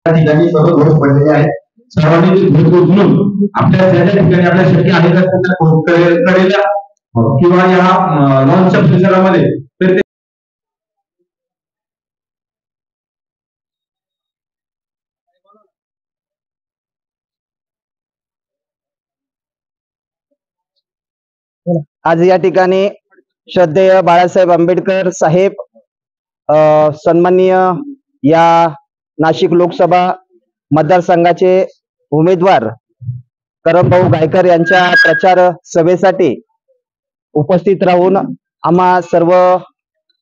ठिकाणी सर्व घोष पडलेले आहेत. सर्वांनी घोष उचलून आपल्या ज्या ज्या ठिकाणी आपल्या शक्य आहेत कडेला किंवा या लॉन्चच्या परिसरामध्ये आज या ठिकाणी श्रद्धेय बाळासाहेब आंबेडकर साहेब सन्माननीय या नाशिक लोकसभा मतदारसंघाचे उमेदवार करमभाऊ गायकर यांच्या प्रचार सभेसाठी उपस्थित राहून आम्हा सर्व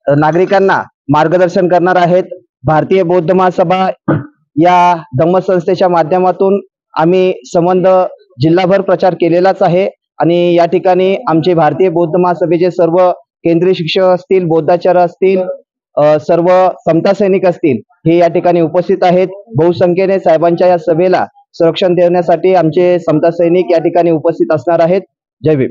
नागरिकांना मार्गदर्शन करणार आहेत. भारतीय बौद्ध महासभा या धम्मसंस्थेच्या माध्यमातून आम्ही संबंध जिल्हाभर प्रचार केलेलाच आहे आणि या ठिकाणी आमचे भारतीय बौद्ध महासभेचे सर्व केंद्रीय शिक्षक असतील, बौद्धाचार्य असतील, सर्व समता सैनिक असतील, हे या ठिकाणी उपस्थित आहेत. बहुसंख्येने साहेबांच्या या सभेला संरक्षण देण्यासाठी आमचे समता सैनिक या ठिकाणी उपस्थित असणार आहेत. जय भीम.